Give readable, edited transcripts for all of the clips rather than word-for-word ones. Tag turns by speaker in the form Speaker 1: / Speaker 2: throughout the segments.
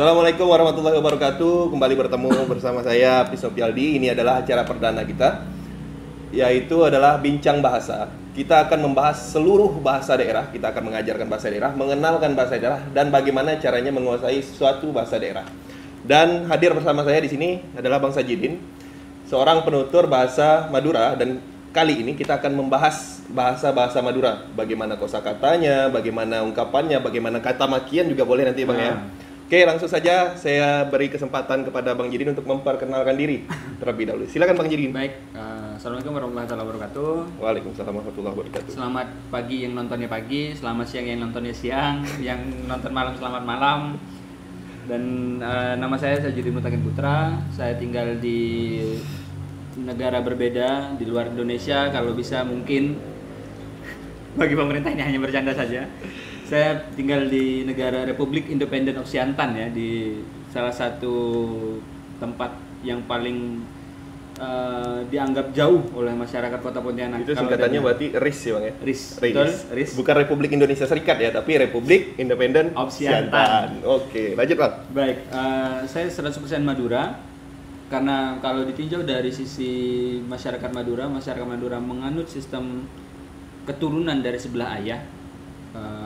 Speaker 1: Assalamualaikum warahmatullahi wabarakatuh. Kembali bertemu bersama saya Pisopialdi. Ini adalah acara perdana kita, yaitu adalah bincang bahasa. Kita akan membahas seluruh bahasa daerah. Kita akan mengajarkan bahasa daerah, mengenalkan bahasa daerah, dan bagaimana caranya menguasai suatu bahasa daerah. Dan hadir bersama saya di sini adalah Bang Sajidin, seorang penutur bahasa Madura. Dan kali ini kita akan membahas bahasa-bahasa Madura. Bagaimana kosakatanya, bagaimana ungkapannya, bagaimana kata makian juga boleh nanti Bang ya. Oke, langsung saja saya beri kesempatan kepada Bang Jidin untuk memperkenalkan diri terlebih dahulu. Silakan Bang Jidin.
Speaker 2: Baik, Assalamualaikum warahmatullahi wabarakatuh.
Speaker 1: Waalaikumsalam warahmatullahi wabarakatuh.
Speaker 2: Selamat pagi yang nontonnya pagi, selamat siang yang nontonnya siang, yang nonton malam selamat malam. Dan nama saya Sajidin Mutakin Putra. Saya tinggal di negara berbeda di luar Indonesia. Kalau bisa mungkin bagi pemerintah ini hanya bercanda saja. Saya tinggal di negara Republik Independen Oksiantan ya, di salah satu tempat yang paling dianggap jauh oleh masyarakat Kota Pontianak.
Speaker 1: Itu singkatannya berarti RIS ya Bang ya?
Speaker 2: RIS.
Speaker 1: RIS.
Speaker 2: Betul, RIS.
Speaker 1: Bukan Republik Indonesia Serikat ya, tapi Republik Independen
Speaker 2: Oksiantan.
Speaker 1: Oke, lanjut Bang.
Speaker 2: Baik, saya 100% Madura. Karena kalau ditinjau dari sisi masyarakat Madura menganut sistem keturunan dari sebelah ayah.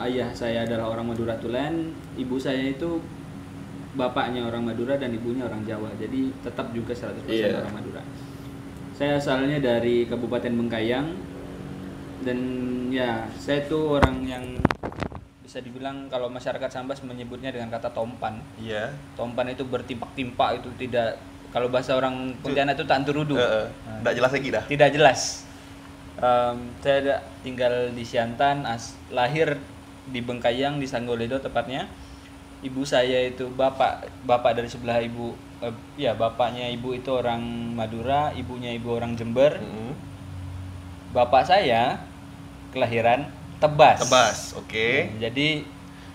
Speaker 2: Ayah saya adalah orang Madura Tulen, ibu saya itu bapaknya orang Madura dan ibunya orang Jawa. Jadi tetap juga 100% orang Madura. Saya asalnya dari Kabupaten Bengkayang dan ya saya tuh orang yang bisa dibilang kalau masyarakat Sambas menyebutnya dengan kata tompan.
Speaker 1: Iya.
Speaker 2: Tompan itu bertimpak-timpak, itu tidak, kalau bahasa orang Pontianak itu tak turudu.
Speaker 1: Tidak jelas lagi dah.
Speaker 2: Tidak jelas. Saya tinggal di Siantan, lahir di Bengkayang di Sanggoledo tepatnya. Ibu saya itu bapak dari sebelah ibu, bapaknya ibu itu orang Madura, ibunya ibu orang Jember. Bapak saya kelahiran Tebas.
Speaker 1: Tebas, oke.
Speaker 2: Jadi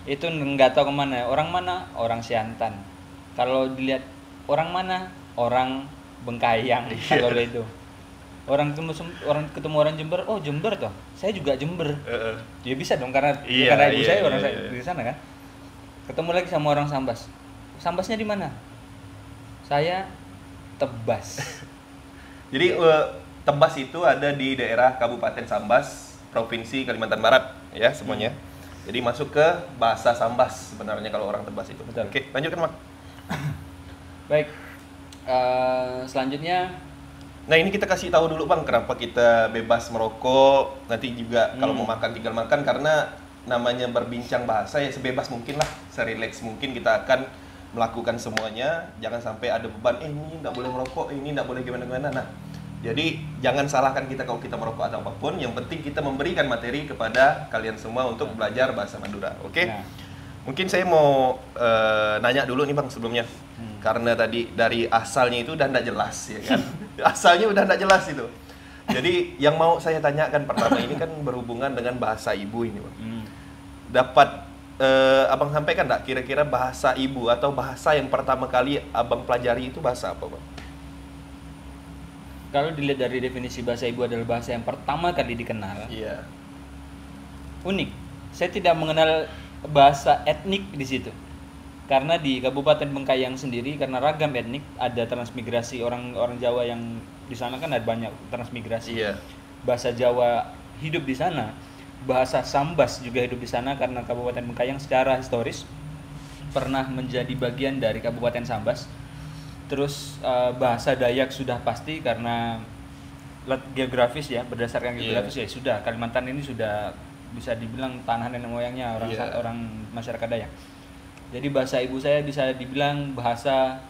Speaker 2: itu nggak tahu kemana. Orang mana? Orang Siantan. Kalau dilihat orang mana? Orang Bengkayang, Sanggoledo. Orang ketemu orang Jember, oh Jember toh, saya juga Jember. Dia bisa dong karena ibu saya orang saya di sana kan. Ketemu lagi sama orang Sambas. Sambasnya di mana? Saya Tebas.
Speaker 1: Jadi Tebas itu ada di daerah Kabupaten Sambas, Provinsi Kalimantan Barat ya semuanya. Jadi masuk ke bahasa Sambas sebenarnya kalau orang Tebas itu.
Speaker 2: Betul.
Speaker 1: Oke, lanjutkan Bang.
Speaker 2: Baik. Selanjutnya.
Speaker 1: Nah ini kita kasih tahu dulu Bang, kenapa kita bebas merokok, nanti juga kalau mau makan tinggal makan, karena namanya berbincang bahasa ya sebebas mungkin lah, serileks mungkin kita akan melakukan semuanya, jangan sampai ada beban, ini nggak boleh merokok, ini nggak boleh gimana-gimana. Nah, jadi jangan salahkan kita kalau kita merokok atau apapun, yang penting kita memberikan materi kepada kalian semua untuk belajar bahasa Madura, oke?
Speaker 2: Nah.
Speaker 1: Mungkin saya mau nanya dulu nih Bang sebelumnya. Karena tadi dari asalnya itu udah nggak jelas ya kan. Asalnya udah nggak jelas itu. Jadi yang mau saya tanyakan pertama ini kan berhubungan dengan bahasa ibu ini Bang. Dapat Abang sampaikan nggak kira-kira bahasa ibu atau bahasa yang pertama kali Abang pelajari itu bahasa apa Bang?
Speaker 2: Kalau dilihat dari definisi bahasa ibu adalah bahasa yang pertama kali dikenal.
Speaker 1: Iya.
Speaker 2: Unik. Saya tidak mengenal bahasa etnik di situ. Karena di Kabupaten Bengkayang sendiri karena ragam etnik, ada transmigrasi orang Jawa yang di sana kan ada banyak transmigrasi.
Speaker 1: Iya.
Speaker 2: Bahasa Jawa hidup di sana, bahasa Sambas juga hidup di sana karena Kabupaten Bengkayang secara historis pernah menjadi bagian dari Kabupaten Sambas. Terus bahasa Dayak sudah pasti karena geografis ya, berdasarkan geografis ya sudah Kalimantan ini sudah bisa dibilang tanah nenek moyangnya orang masyarakat Dayak. Jadi bahasa ibu saya bisa dibilang bahasa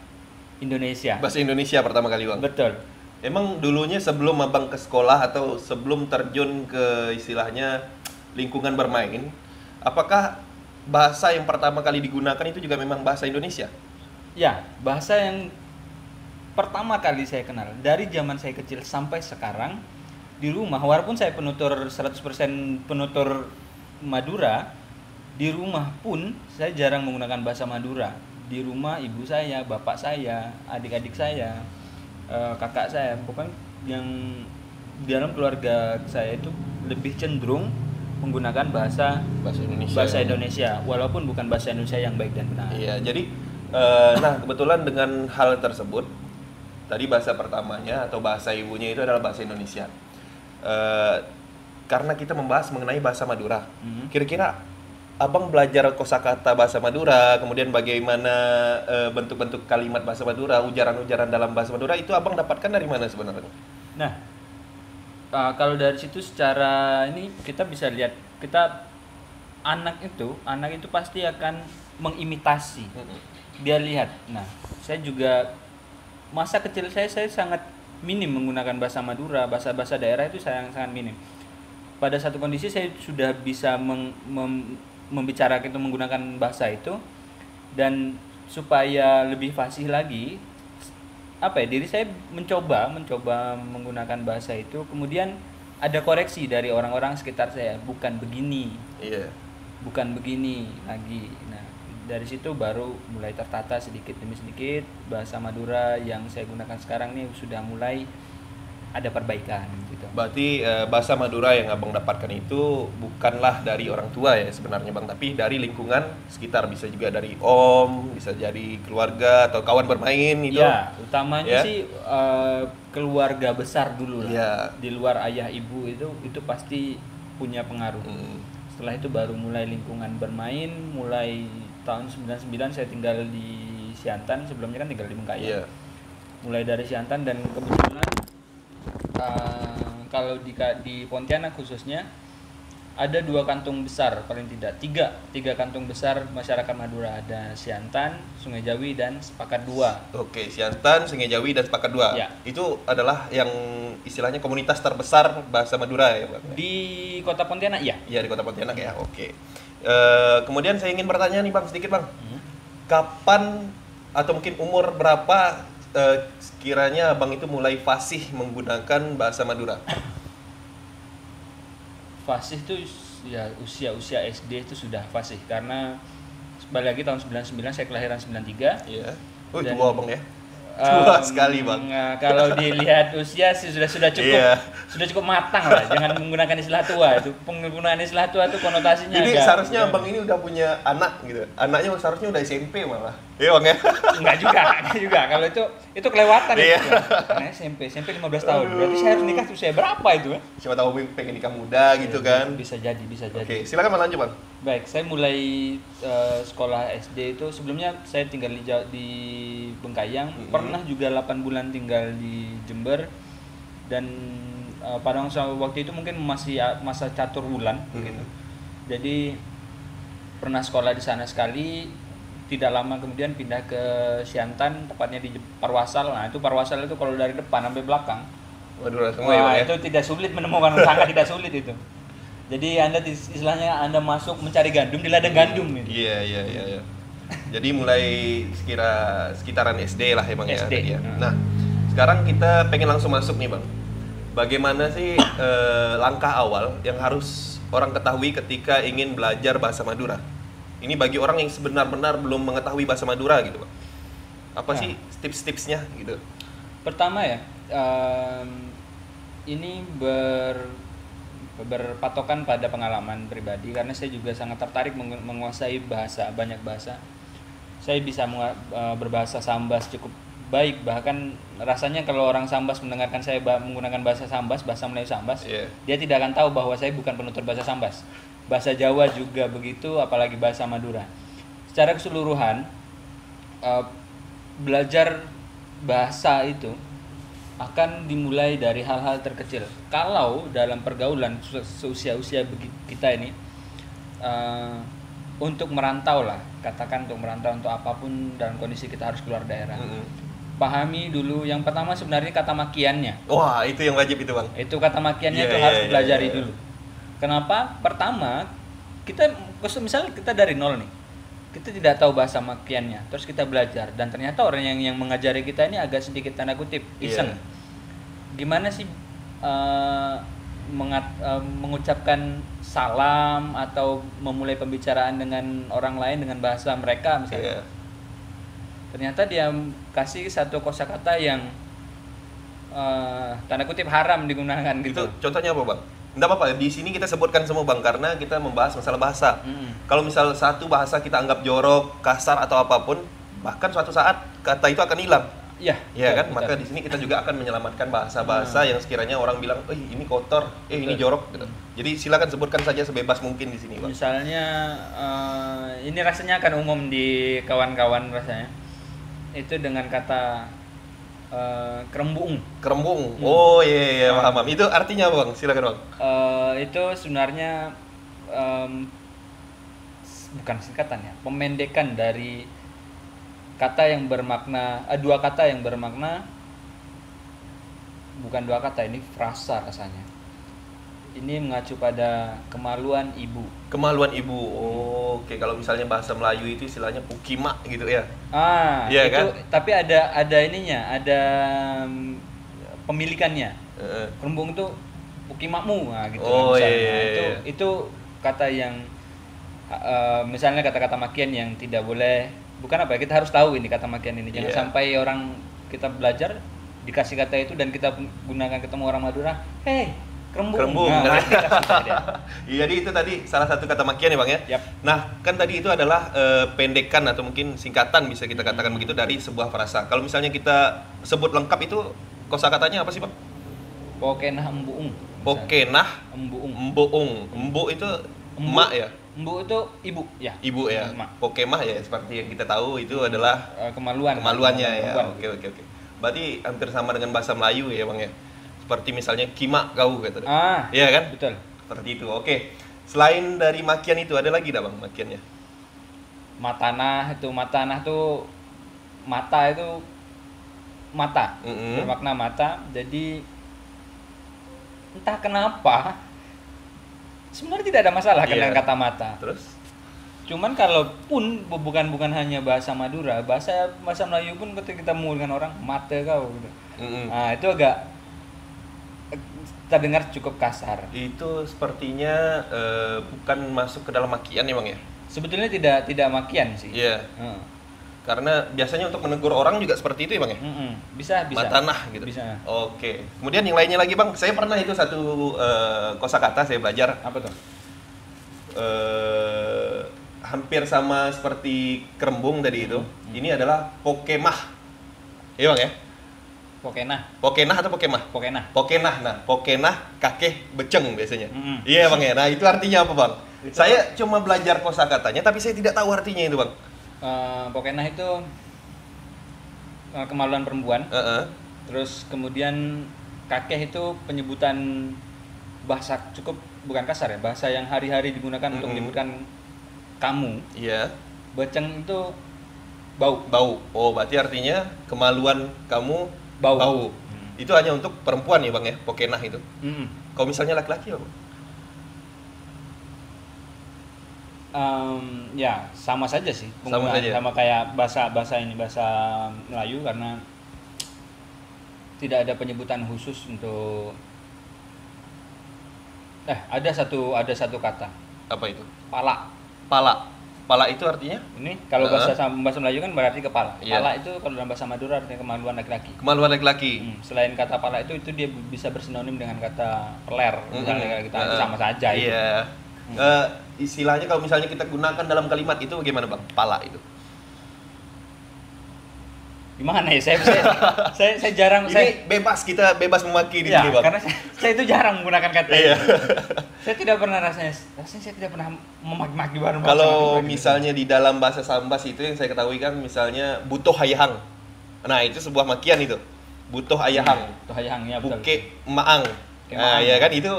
Speaker 2: Indonesia.
Speaker 1: Bahasa Indonesia pertama kali Bang?
Speaker 2: Betul.
Speaker 1: Emang dulunya sebelum Abang ke sekolah atau sebelum terjun ke istilahnya lingkungan bermain, apakah bahasa yang pertama kali digunakan itu juga memang bahasa Indonesia?
Speaker 2: Ya, bahasa yang pertama kali saya kenal dari zaman saya kecil sampai sekarang di rumah, walaupun saya penutur 100% penutur Madura, di rumah pun saya jarang menggunakan bahasa Madura. Di rumah ibu saya, bapak saya, adik-adik saya, kakak saya, pokoknya yang di dalam keluarga saya itu lebih cenderung menggunakan bahasa Indonesia walaupun bukan bahasa Indonesia yang baik dan benar.
Speaker 1: Iya, jadi Nah, kebetulan dengan hal tersebut, tadi bahasa pertamanya atau bahasa ibunya itu adalah bahasa Indonesia. Eh, karena kita membahas mengenai bahasa Madura, kira-kira abang belajar kosakata bahasa Madura, kemudian bagaimana bentuk-bentuk kalimat bahasa Madura, ujaran-ujaran dalam bahasa Madura itu abang dapatkan dari mana sebenarnya?
Speaker 2: Nah, kalau dari situ secara ini kita bisa lihat, anak itu pasti akan mengimitasi. Dia lihat. Nah, saya juga masa kecil saya sangat minim menggunakan bahasa Madura, bahasa daerah itu sangat minim. Pada satu kondisi saya sudah bisa membicarakan itu menggunakan bahasa itu, dan supaya lebih fasih lagi, diri saya mencoba menggunakan bahasa itu, kemudian ada koreksi dari orang-orang sekitar saya, bukan begini.
Speaker 1: Iya.
Speaker 2: Bukan begini lagi. Nah, dari situ baru mulai tertata sedikit demi sedikit bahasa Madura yang saya gunakan sekarang nih sudah mulai ada perbaikan gitu.
Speaker 1: Berarti bahasa Madura yang abang dapatkan itu bukanlah dari orang tua ya sebenarnya bang, tapi dari lingkungan sekitar, bisa juga dari om, bisa jadi keluarga atau kawan bermain gitu.
Speaker 2: Ya, utamanya sih keluarga besar dulu lah.
Speaker 1: Ya.
Speaker 2: Di luar ayah ibu itu pasti punya pengaruh. Setelah itu baru mulai lingkungan bermain, mulai tahun 99 saya tinggal di Siantan, sebelumnya kan tinggal di Bengkayang.
Speaker 1: Yeah.
Speaker 2: Mulai dari Siantan, dan kebetulan kalau di Pontianak khususnya ada 2 kantung besar, paling tidak tiga kantung besar masyarakat Madura, ada Siantan, Sungai Jawi, dan Sepakat 2.
Speaker 1: Oke, Siantan, Sungai Jawi, dan Sepakat 2.
Speaker 2: Ya.
Speaker 1: Itu adalah yang istilahnya komunitas terbesar bahasa Madura ya Bang?
Speaker 2: Di Kota Pontianak ya?
Speaker 1: Iya, di Kota Pontianak ya, oke. Kemudian saya ingin bertanya nih Bang, sedikit Bang. Kapan atau mungkin umur berapa sekiranya Bang itu mulai fasih menggunakan bahasa Madura?
Speaker 2: Fasih itu ya usia SD itu sudah fasih, karena balik lagi tahun 99, saya kelahiran 93.
Speaker 1: Iya.
Speaker 2: Dan,
Speaker 1: tua Bang ya. Tua sekali Bang.
Speaker 2: Kalau dilihat usia sih sudah cukup, sudah cukup matang lah. Jangan menggunakan istilah tua. Itu penggunaan istilah tua itu konotasinya.
Speaker 1: Jadi seharusnya Bang ini udah punya anak gitu. Anaknya seharusnya udah SMP malah. Iya Bang ya.
Speaker 2: Enggak juga. Kalau itu kelewatan itu. Karena SMP 15 tahun. Berarti saya harus nikah usia berapa itu?
Speaker 1: Siapa tahu pengen nikah muda gitu kan.
Speaker 2: Bisa jadi.
Speaker 1: Oke, silakan Bang, lanjut Bang.
Speaker 2: Baik, saya mulai sekolah SD itu, sebelumnya saya tinggal di Bengkayang, pernah juga 8 bulan tinggal di Jember, dan pada waktu itu mungkin masih masa catur bulan gitu. Jadi pernah sekolah di sana sekali, tidak lama kemudian pindah ke Siantan, tepatnya di Parwasal. Nah, itu Parwasal itu kalau dari depan sampai belakang,
Speaker 1: Madura semua ya.
Speaker 2: Itu tidak sulit menemukan, sangat tidak sulit itu. Jadi istilahnya Anda masuk mencari gandum di ladang gandum gitu.
Speaker 1: Iya. Jadi mulai sekitaran SD lah emang
Speaker 2: SD.
Speaker 1: ya. Nah, sekarang kita pengen langsung masuk nih Bang. Bagaimana sih langkah awal yang harus orang ketahui ketika ingin belajar bahasa Madura? Ini bagi orang yang benar-benar belum mengetahui bahasa Madura gitu Bang. Apa sih tips-tipsnya gitu?
Speaker 2: Pertama ya, ini berpatokan pada pengalaman pribadi, karena saya juga sangat tertarik menguasai banyak bahasa. Saya bisa berbahasa Sambas cukup baik, bahkan rasanya kalau orang Sambas mendengarkan saya menggunakan bahasa Sambas, bahasa Melayu Sambas, dia tidak akan tahu bahwa saya bukan penutur bahasa Sambas. Bahasa Jawa juga begitu, apalagi bahasa Madura. Secara keseluruhan, belajar bahasa itu akan dimulai dari hal-hal terkecil. Kalau dalam pergaulan seusia-usia kita ini, untuk merantau lah, katakan untuk merantau untuk apapun dalam kondisi kita harus keluar daerah. Pahami dulu yang pertama sebenarnya kata makiannya.
Speaker 1: Wah, itu yang wajib itu Bang.
Speaker 2: Itu kata makiannya itu harus pelajari dulu. Kenapa? Pertama, misalnya kita dari nol nih, kita tidak tahu bahasa makiannya, terus kita belajar, dan ternyata orang yang mengajari kita ini agak sedikit tanda kutip iseng. Gimana sih mengucapkan salam atau memulai pembicaraan dengan orang lain dengan bahasa mereka misalnya. Ternyata dia kasih satu kosakata yang tanda kutip haram digunakan gitu.
Speaker 1: Itu contohnya apa Bang? Nggak apa-apa, di sini kita sebutkan semua Bang, karena kita membahas masalah bahasa. Kalau misal satu bahasa kita anggap jorok, kasar atau apapun, bahkan suatu saat kata itu akan hilang.
Speaker 2: Ya,
Speaker 1: Ya kan,
Speaker 2: betul.
Speaker 1: maka di sini kita juga akan menyelamatkan bahasa-bahasa yang sekiranya orang bilang, ini kotor, ini
Speaker 2: Betul.
Speaker 1: jorok gitu. Jadi silakan sebutkan saja sebebas mungkin di sini, Bang.
Speaker 2: Misalnya ini rasanya akan umum di kawan-kawan rasanya. Itu dengan kata kerembung.
Speaker 1: Kerembung. Oh iya, paham. Itu artinya apa, Bang? Silakan, Bang.
Speaker 2: Itu sebenarnya bukan singkatan ya, pemendekan dari kata yang bermakna dua kata yang bermakna, bukan dua kata, ini frasa rasanya. Ini mengacu pada kemaluan ibu.
Speaker 1: Kemaluan ibu. Oh, oke. Kalau misalnya bahasa Melayu itu istilahnya pukima gitu ya.
Speaker 2: Itu
Speaker 1: Iya kan?
Speaker 2: tapi ada ininya, ada pemilikannya.
Speaker 1: Heeh.
Speaker 2: Kerembung itu pukimakmu, nah gitu
Speaker 1: Oh,
Speaker 2: misalnya.
Speaker 1: iya.
Speaker 2: Itu kata yang misalnya kata-kata makian yang tidak boleh, bukan apa ya, kita harus tahu ini kata makian ini. Jangan
Speaker 1: Iya.
Speaker 2: sampai orang kita belajar dikasih kata itu dan kita gunakan ketemu orang Madura, "Hei, kerembung."
Speaker 1: Kerembung.
Speaker 2: Nah, mati kasih dia.
Speaker 1: Iya, jadi itu tadi salah satu kata makian ya, Bang ya.
Speaker 2: Yap.
Speaker 1: Nah, kan tadi itu adalah pendekan atau mungkin singkatan bisa kita katakan begitu dari sebuah frasa. Kalau misalnya kita sebut lengkap itu kosakatanya apa sih, Bang?
Speaker 2: Pokenah embuung.
Speaker 1: Pokenah
Speaker 2: Embuung.
Speaker 1: emboong. Embo itu emak ya?
Speaker 2: Embu itu ibu ya.
Speaker 1: Ibu ya.
Speaker 2: Emak.
Speaker 1: Pokemah ya, seperti yang kita tahu itu adalah
Speaker 2: Kemaluannya
Speaker 1: ya.
Speaker 2: perempuan.
Speaker 1: Oke. Berarti hampir sama dengan bahasa Melayu ya, Bang ya. Seperti misalnya kima kau gitu. Iya kan?
Speaker 2: Betul.
Speaker 1: Seperti itu. Oke. Selain dari makian itu ada lagi enggak, Bang, makiannya?
Speaker 2: Matanah itu mata itu mata.
Speaker 1: Mm-mm.
Speaker 2: Bermakna mata. Jadi entah kenapa sebenarnya tidak ada masalah dengan
Speaker 1: Iya.
Speaker 2: kata mata.
Speaker 1: Terus?
Speaker 2: Cuman kalaupun bukan hanya bahasa Madura, bahasa Melayu pun ketika kita mau dengan orang mata kau gitu.
Speaker 1: Mm-mm.
Speaker 2: Nah, itu agak terdengar cukup kasar.
Speaker 1: Itu sepertinya bukan masuk ke dalam makian ya, Bang ya?
Speaker 2: Sebetulnya tidak makian sih.
Speaker 1: Iya.
Speaker 2: Heeh.
Speaker 1: Karena biasanya untuk menegur orang juga seperti itu ya, Bang ya?
Speaker 2: Bisa.
Speaker 1: Matanah gitu.
Speaker 2: Bisa.
Speaker 1: Oke. Kemudian yang lainnya lagi, Bang. Saya pernah itu satu kosakata saya belajar
Speaker 2: Apa tuh?
Speaker 1: hampir sama seperti kerembung tadi itu. Ini adalah pokemah. Iya, Bang ya?
Speaker 2: Pokenah.
Speaker 1: Pokenah atau pokemah?
Speaker 2: Pokenah.
Speaker 1: Pokenah. Nah, pokenah kakeh beceng biasanya.
Speaker 2: Mm-mm.
Speaker 1: Iya, Bang ya. Nah, itu artinya apa, Bang?
Speaker 2: Itu-
Speaker 1: Saya cuma belajar kosakatanya tapi saya tidak tahu artinya itu, Bang.
Speaker 2: Pokenah itu kemaluan perempuan.
Speaker 1: Heeh.
Speaker 2: Terus kemudian kakeh itu penyebutan bahasa cukup bukan kasar ya, bahasa yang hari-hari digunakan untuk menyebutkan kamu.
Speaker 1: Iya.
Speaker 2: Beceng itu bau.
Speaker 1: Bau. Oh, berarti artinya kemaluan kamu
Speaker 2: Bau.
Speaker 1: bau. Itu hanya untuk perempuan ya, Bang ya, pokenah itu.
Speaker 2: Mm-mm.
Speaker 1: Kalau misalnya laki-laki apa?
Speaker 2: Ya sama saja sih
Speaker 1: Sama
Speaker 2: penggunaan,
Speaker 1: saja.
Speaker 2: sama kayak bahasa Melayu, karena tidak ada penyebutan khusus untuk ada satu kata
Speaker 1: Apa itu?
Speaker 2: pala.
Speaker 1: Pala itu artinya
Speaker 2: Ini kalau bahasa Melayu kan berarti kepala.
Speaker 1: Iya.
Speaker 2: Pala itu kalau dalam bahasa Madura artinya kemaluan laki-laki.
Speaker 1: kemaluan laki-laki.
Speaker 2: Selain kata pala itu dia bisa bersinonim dengan kata peler, misalnya kayak gitu. Itu sama saja itu.
Speaker 1: Iya. Istilahnya kalau misalnya kita gunakan dalam kalimat itu bagaimana, Bang? Pala itu.
Speaker 2: Gimana ya? Saya jarang
Speaker 1: Ini bebas, kita bebas memaki di
Speaker 2: ya,
Speaker 1: sini, Bang.
Speaker 2: karena saya itu jarang menggunakan kata
Speaker 1: Iya.
Speaker 2: itu. Saya tidak pernah rasanya saya tidak pernah memaki-maki baru.
Speaker 1: Kalau misalnya di dalam bahasa Sambas itu yang saya ketahui kan misalnya butuh hayahang. Nah, itu sebuah makian itu. Butuh ayahang.
Speaker 2: Tuh hayang ya betul.
Speaker 1: Buke maang.
Speaker 2: Buke
Speaker 1: Nah,
Speaker 2: maang.
Speaker 1: ya kan itu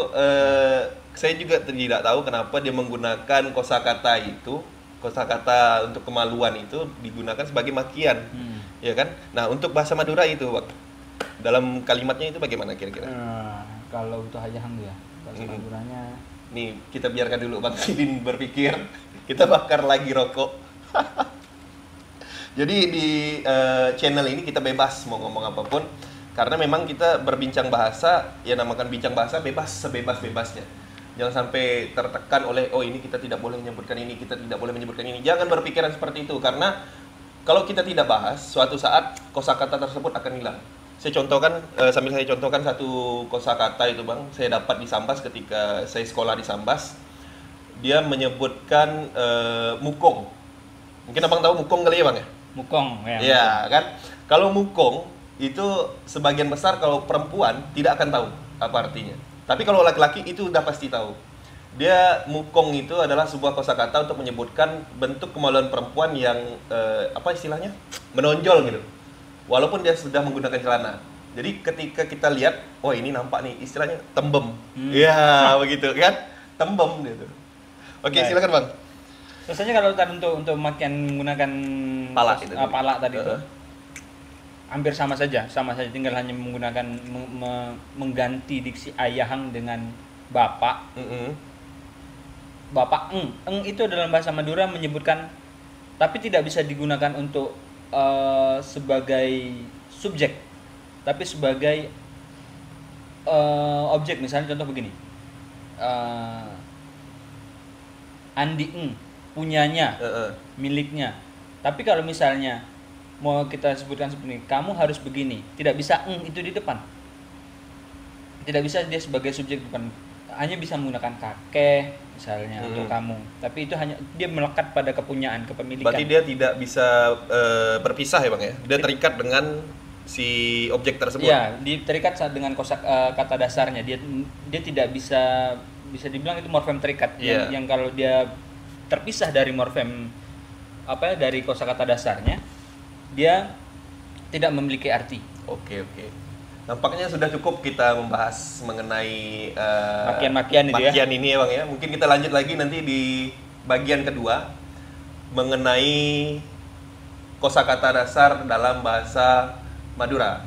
Speaker 1: saya juga tidak tahu kenapa dia menggunakan kosakata itu, kosakata untuk kemaluan itu digunakan sebagai makian. Ya kan? Nah, untuk bahasa Madura itu, Bang. Dalam kalimatnya itu bagaimana kira-kira?
Speaker 2: Kalau butuh hayang ya. Bahasa Maduranya
Speaker 1: Nih, kita biarkan dulu Bang Sidin berpikir. Kita bakar lagi rokok. Jadi di channel ini kita bebas mau ngomong apapun. Karena memang kita berbincang bahasa, ya namakan bincang bahasa bebas sebebas-bebasnya. Jangan sampai tertekan oleh, oh ini kita tidak boleh menyebutkan ini, kita tidak boleh menyebutkan ini. Jangan berpikiran seperti itu, karena kalau kita tidak bahas, suatu saat kosakata tersebut akan hilang. Saya contohkan, sambil saya contohkan satu kosakata itu, Bang. Saya dapat di Sambas ketika saya sekolah di Sambas. Dia menyebutkan mukong. Mungkin Abang tahu mukong kali ya, Bang ya?
Speaker 2: Mukong ya.
Speaker 1: Iya kan? Kalau mukong itu sebagian besar kalau perempuan tidak akan tahu apa artinya. Tapi kalau laki-laki itu udah pasti tahu. Dia mukong itu adalah sebuah kosakata untuk menyebutkan bentuk kemaluan perempuan yang apa istilahnya? Menonjol gitu. Walaupun dia sudah menggunakan celana. Jadi ketika kita lihat, oh ini nampak nih istilahnya tembem. Iya, begitu kan? Tembem gitu. Oke, silakan Bang.
Speaker 2: Biasanya kalau tadi untuk makian menggunakan
Speaker 1: Pala itu.
Speaker 2: pala tadi itu hampir sama saja, tinggal hanya menggunakan mengganti diksi ayahang dengan bapak. Bapak eng itu dalam bahasa Madura menyebutkan, tapi tidak bisa digunakan untuk sebagai subjek, tapi sebagai objek. Misalnya contoh begini, Andi eng punyanya, miliknya. Tapi kalau misalnya mau kita sebutkan seperti ini, kamu harus begini, tidak bisa eng itu di depan, tidak bisa dia sebagai subjek depan, hanya bisa menggunakan kakek misalnya untuk kamu, tapi itu hanya dia melekat pada kepunyaan, kepemilikan.
Speaker 1: Berarti dia tidak bisa berpisah ya Bang ya, dia terikat dengan si objek tersebut.
Speaker 2: Ya, terikat dengan kosa kata dasarnya, dia tidak bisa dibilang itu morfem terikat. Yang kalau dia terpisah dari morfem dari kosakata dasarnya, dia tidak memiliki arti.
Speaker 1: Oke. Nampaknya sudah cukup kita membahas mengenai
Speaker 2: makian-makian
Speaker 1: ini ya Bang ya. Mungkin kita lanjut lagi nanti di bagian kedua mengenai kosakata dasar dalam bahasa Madura.